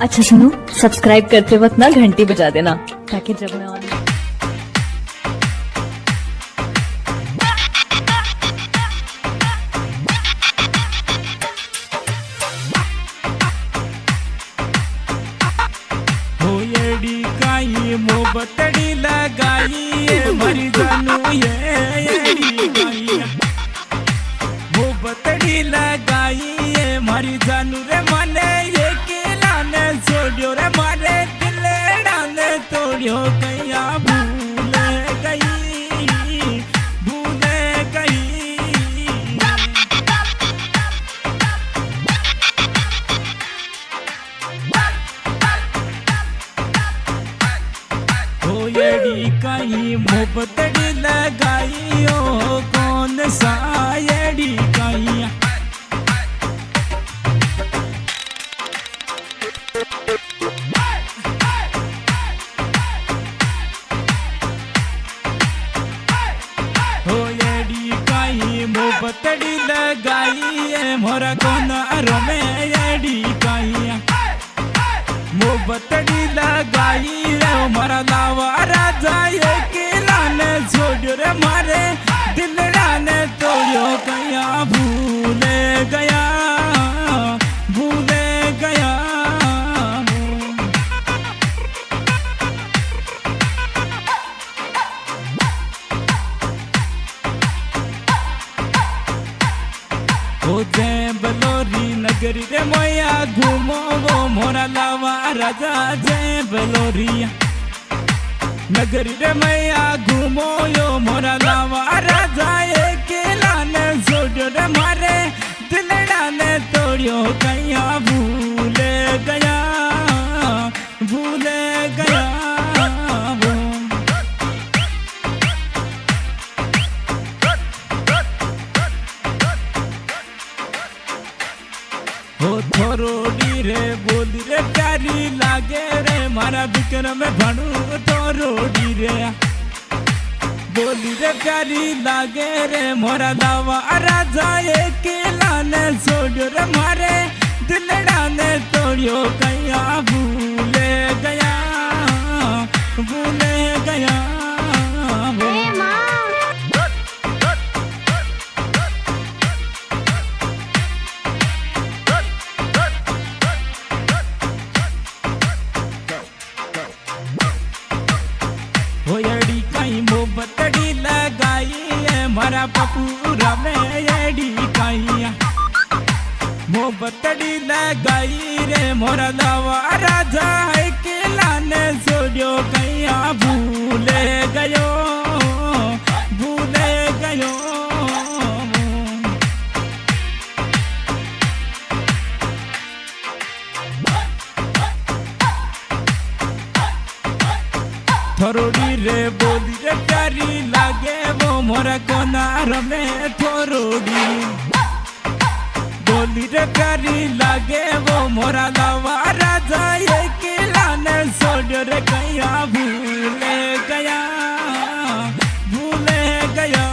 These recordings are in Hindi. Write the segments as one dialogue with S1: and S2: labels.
S1: अच्छा सुनो, सब्सक्राइब करते वक्त ना घंटी बजा देना ताकि जब मैं ऑन
S2: होयडी काई मोबतड़ी लगाई मरी जानू येडी काई मोबतड़ी लगाई मरी जानू रे मने ये केला ने छोड़ियो रे मारे दिलड़ा ने तोड़ियो कया भूले गई भूले गई होयडी काई मोबतड़ी लगाई ओ कौन सा येडी काई होयडी काई मोबतड़ी लगाई मोरा कौन रोमे येडी काई मोबतड़ी लगाई रे मारा लावा राजा ये केला ने छोड़ियो रे मारे दिलड़ा ने तोड़ियो कया भूले गया भूले गया ओ जय बलोरी नगरी रे मोया घूमो वो मोरा लावा राजा जय बलोरिया नगरी रे मैया घूमो यो मोरा लावा राजा ये केला ने छोड़ियो रे मारे दिलड़ा ने तोड़ियो कया भूले गया भूले गया हो थोरोडी रे बोली रे प्यारी लागे रे मारा बिकर में भणु थोरोडी रे बोली रे प्यारी लागे रे मोरा लावा राजा ये केला ने छोड़ियो रे मारे दिलड़ा ने तोड़ियो कया भूले गया भूले गया होयडी काई मोबतड़ी लगाई है मारा पपूरा में येडी काई मोबतड़ी लगाई रे मोरा लावा राजा है केला ने छोड़ियो कया भूले गयो भूले गयो थोरोडी रे बोली रे प्यारी लागे वो मोरा कोनार में थोरोडी बोली रे प्यारी लागे वो मोरा लावा राजा ये केला ने छोड़ियो रे कया भूले गया भूले गया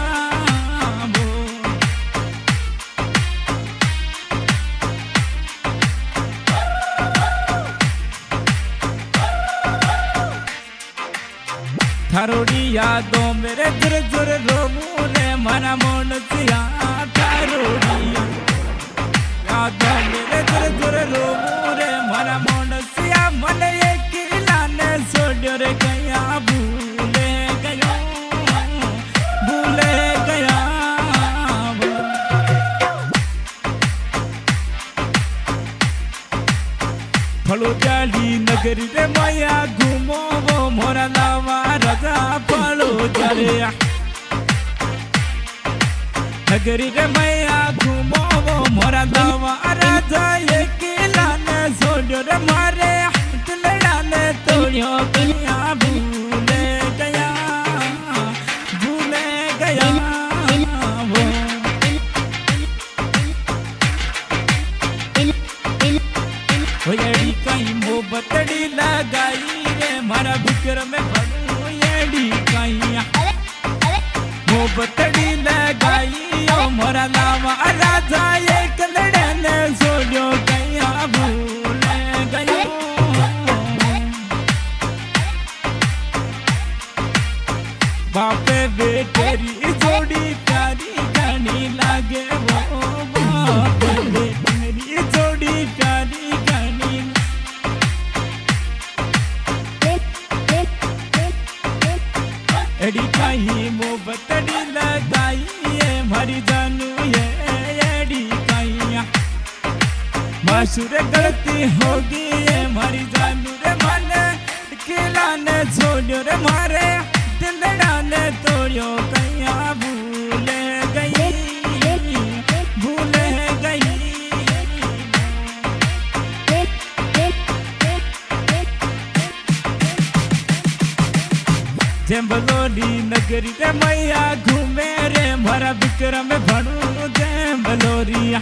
S2: थारोडी यादों मेरे जुर जुर रोमू रे मना मोन सिया थारोडी यादों मेरे जुर जुर रोमू रे मना मोन सिया मन ये केला ने छोड़ियो रे कया भूले गया भूले गया फलो जाली नगरी रे माया घूमो वो मोरा लावा राजा फलो जाले नगरी रे मैया घूमो वो मोरा लावा राजा ये केला ने छोड़ियो रे मारे दिलड़ा ने तोड़ियो कया भूले गया भूले गया होयडी काई मोबतड़ी लगाई रे मारा बिकर में भणु येडी काई मोबतड़ी लगाई ओ मोरा लावा राजा ये कलड़े ने छोड़ियो कया भूले गयो। रे तेरी जोड़ी प्यारी घनी लागे वो बाप रे तेरी जोड़ी प्यारी घनी एड़ी कहीं मोहब्बतड़ी लगाई है मारी जानू ये एड़ी कहीं माशूर गलती होगी है मारी जानू रे मन खिलाने छोड़ो रे मारे दिलड़ा ने तोड़ो कहीं भूल गई जेम्बलोरी नगरी रे मैया घूमे रे मारा विक्रम भणु जेम्बलोरिया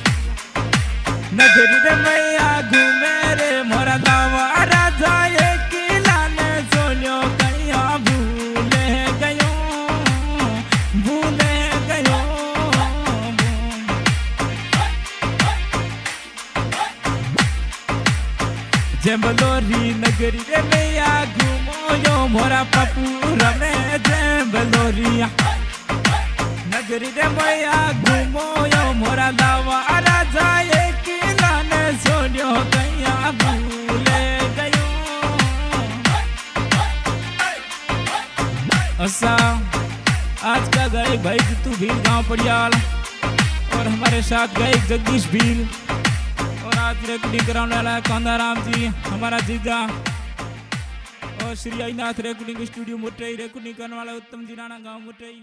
S2: नगरी रे मैया घूमे रे मारा लावा राजा ये किला ने सोनियो कहिया भूले गयो जेम्बलोरी नगरी रे मैया घूमो यो मोरा पप्पू रमे जेम्बलोरिया नगरी रे मैया घूमो यो मोरा लावा राजा ये किला ने सोनियो कहिया भूले गयो। ऐसा आज का गायक भाई जितू भील गांव पड़ियाल और हमारे साथ गायक जगदीश भील और आज रिकॉर्डिंग कराने वाला है कांदाराम जी हमारा जीजा और श्री आईनाथ रिकॉर्डिंग स्टूडियो मुटई रिकॉर्डिंग करने वाला उत्तम जी राणा गांव मुटई।